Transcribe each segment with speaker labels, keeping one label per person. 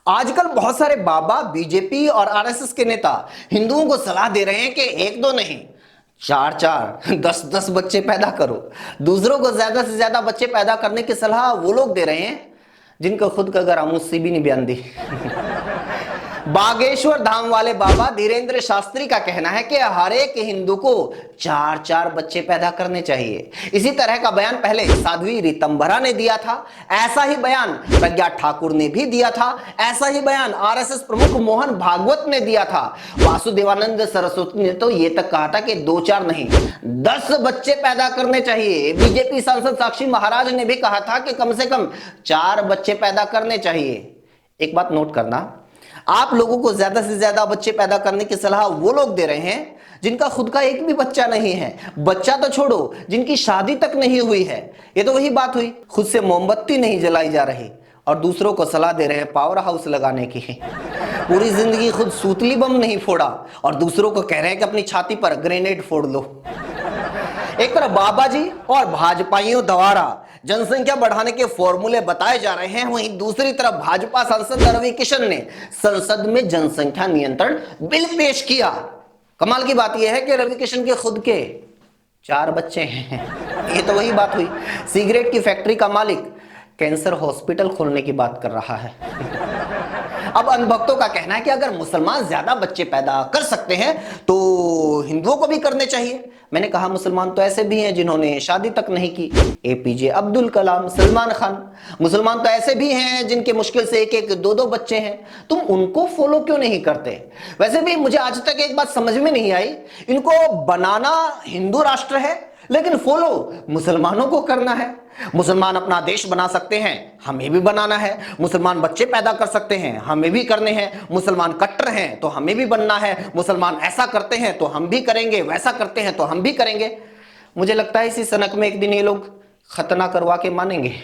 Speaker 1: आजकल बहुत सारे बाबा, बीजेपी और आरएसएस के नेता हिंदुओं को सलाह दे रहे हैं कि एक दो नहीं, चार चार, 10-10 बच्चे पैदा करो। दूसरों को ज्यादा से ज्यादा बच्चे पैदा करने की सलाह वो लोग दे रहे हैं जिनको खुद का गरामूसी भी नहीं बयान दी। बागेश्वर धाम वाले बाबा धीरेन्द्र शास्त्री का कहना है कि हर एक हिंदू को 4-4 बच्चे पैदा करने चाहिए। इसी तरह का बयान पहले साध्वी रीतंभरा ने दिया था, ऐसा ही बयान प्रज्ञा ठाकुर ने भी दिया था, ऐसा ही बयान आरएसएस प्रमुख मोहन भागवत ने दिया था। वासुदेवानंद सरस्वती ने तो ये तक कहा था कि 2-4 नहीं, 10 बच्चे पैदा करने चाहिए। बीजेपी सांसद साक्षी महाराज ने भी कहा था कि कम से कम 4 बच्चे पैदा करने चाहिए। एक बात नोट करना, आप लोगों को ज्यादा से ज्यादा बच्चे पैदा करने की सलाह वो लोग दे रहे हैं जिनका खुद का एक भी बच्चा नहीं है। बच्चा तो छोड़ो, जिनकी शादी तक नहीं हुई है। ये तो वही बात हुई, खुद से मोमबत्ती नहीं जलाई जा रही और दूसरों को सलाह दे रहे हैं पावर हाउस लगाने की। पूरी जिंदगी खुद सूतली बम नहीं फोड़ा और दूसरों को कह रहे हैं कि अपनी छाती पर ग्रेनेड फोड़ लो। एक तरफ बाबा जी और भाजपाइयों द्वारा जनसंख्या बढ़ाने के फॉर्मूले बताए जा रहे हैं, वहीं दूसरी तरफ भाजपा सांसद रवि किशन ने संसद में जनसंख्या नियंत्रण बिल पेश किया। कमाल की बात यह है कि रवि किशन के खुद के 4 बच्चे हैं। ये तो वही बात हुई, सिगरेट की फैक्ट्री का मालिक कैंसर हॉस्पिटल खोलने की बात कर रहा है। अब अंधभक्तों का कहना है कि अगर मुसलमान ज्यादा बच्चे पैदा कर सकते हैं तो हिंदुओं को भी करने चाहिए। मैंने कहा मुसलमान तो ऐसे भी हैं जिन्होंने शादी तक नहीं की, एपीजे अब्दुल कलाम, सलमान खान। मुसलमान तो ऐसे भी हैं जिनके मुश्किल से 1-1, 2-2 बच्चे हैं। तुम उनको फॉलो क्यों नहीं करते? वैसे भी मुझे आज तक एक बात समझ में नहीं आई, इनको बनाना हिंदू राष्ट्र है लेकिन फॉलो मुसलमानों को करना है। मुसलमान अपना देश बना सकते हैं, हमें भी बनाना है। मुसलमान बच्चे पैदा कर सकते हैं, हमें भी करने हैं। मुसलमान कट्टर हैं तो हमें भी बनना है। मुसलमान ऐसा करते हैं तो हम भी करेंगे, वैसा करते हैं तो हम भी करेंगे। मुझे लगता है इसी सनक में एक दिन ये लोग खतना करवा के मानेंगे।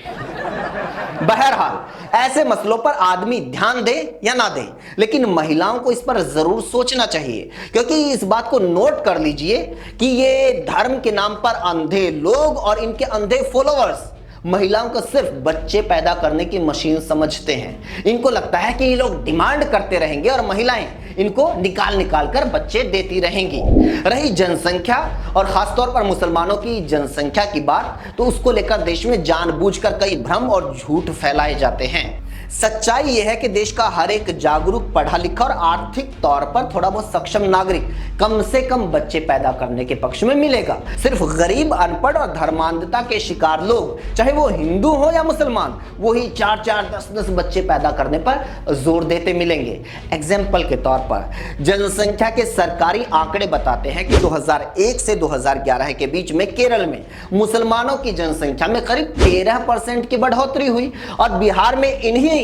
Speaker 1: बहरहाल ऐसे मसलों पर आदमी ध्यान दे या ना दे, लेकिन महिलाओं को इस पर जरूर सोचना चाहिए, क्योंकि इस बात को नोट कर लीजिए कि ये धर्म के नाम पर अंधे लोग और इनके अंधे फॉलोअर्स महिलाओं को सिर्फ बच्चे पैदा करने की मशीन समझते हैं। इनको लगता है कि ये लोग डिमांड करते रहेंगे और महिलाएं इनको निकाल निकाल कर बच्चे देती रहेंगी। रही जनसंख्या और खासतौर पर मुसलमानों की जनसंख्या की बात, तो उसको लेकर देश में जानबूझकर कई भ्रम और झूठ फैलाए जाते हैं। सच्चाई यह है कि देश का हर एक जागरूक, पढ़ा लिखा और आर्थिक तौर पर थोड़ा बहुत सक्षम नागरिक कम से कम बच्चे पैदा करने के पक्ष में मिलेगा। सिर्फ गरीब, अनपढ़ और धर्मांधता के शिकार लोग, चाहे वो हिंदू हो या मुसलमान, वो ही 4-4, 10-10 बच्चे पैदा करने पर जोर देते मिलेंगे। एग्जाम्पल के तौर पर जनसंख्या के सरकारी आंकड़े बताते हैं कि 2001 से 2011 के बीच में केरल में मुसलमानों की जनसंख्या में करीब 13% की बढ़ोतरी हुई और बिहार में इन्हीं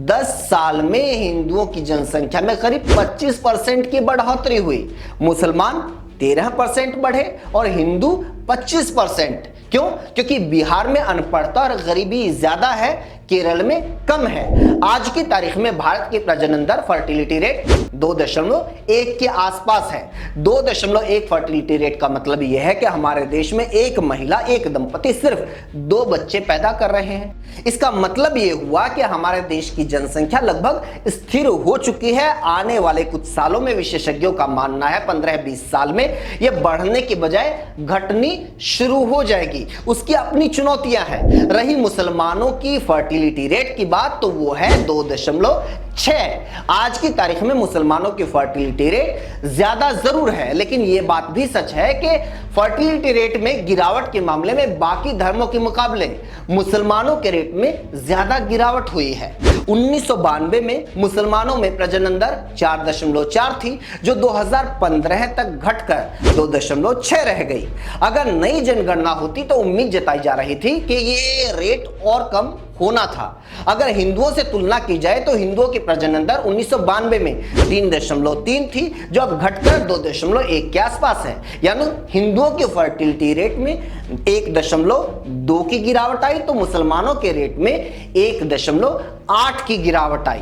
Speaker 1: 10 साल में हिंदुओं की जनसंख्या में करीब 25% की बढ़ोतरी हुई। मुसलमान 13% बढ़े और हिंदू 25%। क्यों? क्योंकि बिहार में अनपढ़ता और गरीबी ज्यादा है, केरल में कम है। आज की तारीख में भारत की प्रजनन दर, फर्टिलिटी रेट 2.1 के आसपास है। 2.1 फर्टिलिटी रेट का मतलब यह है कि हमारे देश में एक महिला, एक दंपति सिर्फ 2 बच्चे पैदा कर रहे हैं। इसका मतलब यह हुआ कि हमारे देश की जनसंख्या लगभग स्थिर हो चुकी है। आने वाले कुछ सालों में विशेषज्ञों का मानना है 15-20 साल में यह बढ़ने की बजाय घटनी शुरू हो जाएगी। उसकी अपनी चुनौतियां हैं। रही मुसलमानों की फर्टिलिटी रेट की बात, तो वो है 2.6। आज की तारीख में मुसलमानों की फर्टिलिटी रेट ज्यादा जरूर है, लेकिन यह बात भी सच है कि फर्टिलिटी रेट में गिरावट के मामले में बाकी धर्मों के मुकाबले मुसलमानों के रेट में ज्यादा गिरावट हुई है। 1992 में मुसलमानों में प्रजनन दर 4.4 थी, जो 2015 तक घटकर 2.6 रह गई। अगर नई जनगणना होती तो उम्मीद जताई जा रही थी कि ये रेट और कम होना था। अगर हिंदुओं से तुलना की जाए तो हिंदुओं की प्रजनन दर 1992 में 3.3 थी, जो अब घटकर 2.1 के आसपास है। यानी हिंदुओं की फर्टिलिटी रेट में 1.2 की गिरावट आई तो मुसलमानों के रेट में 1.8 8 की गिरावट आई।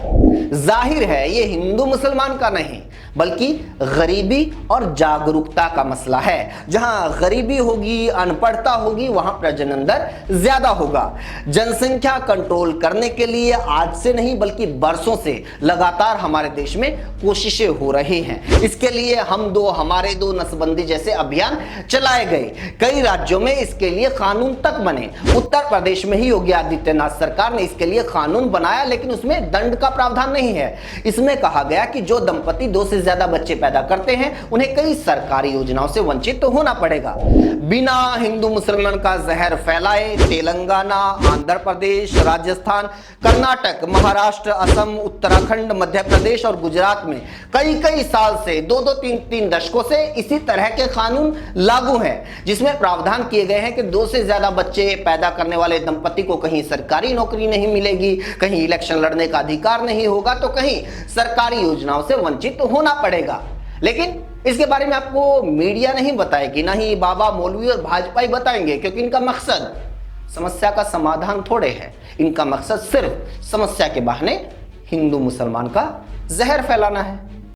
Speaker 1: जाहिर है ये हिंदू मुसलमान का नहीं बल्कि गरीबी और जागरूकता का मसला है। जहां गरीबी होगी, अनपढ़ता होगी, वहां प्रजनन दर ज्यादा होगा। जनसंख्या कंट्रोल करने के लिए आज से नहीं बल्कि बरसों से लगातार हमारे देश में कोशिशें हो रही हैं। इसके लिए हम दो हमारे दो, नसबंदी जैसे अभियान चलाए गए। कई राज्यों में इसके लिए कानून तक बने। उत्तर प्रदेश में ही योगी आदित्यनाथ सरकार ने इसके लिए कानून बनाया, लेकिन उसमें दंड का प्रावधान नहीं है। इसमें कहा गया कि जो दंपति 2 से ज्यादा बच्चे पैदा करते हैं उन्हें कई सरकारी योजनाओं से वंचित तो होना पड़ेगा। बिना हिंदू मुसलमान का जहर फैलाए तेलंगाना, आंध्र प्रदेश, राजस्थान, कर्नाटक, महाराष्ट्र, असम, उत्तराखंड, मध्य प्रदेश और गुजरात में कई साल से 2-2, 3-3 दशकों से इसी तरह के कानून लागू हैं, जिसमें प्रावधान किए गए हैं कि 2 से ज्यादा बच्चे पैदा करने वाले दंपति को कहीं सरकारी नौकरी नहीं मिलेगी, कहीं इलेक्शन लड़ने का अधिकार नहीं होगा, तो कहीं सरकारी योजनाओं से वंचित होना पड़ेगा। लेकिन इसके बारे में आपको मीडिया नहीं बताएगी, ना ही बाबा, मौलवी और भाजपा ही बताएंगे, क्योंकि इनका मकसद समस्या का समाधान थोड़े है। इनका मकसद सिर्फ समस्या के बहाने हिंदू मुसलमान का जहर फैलाना है।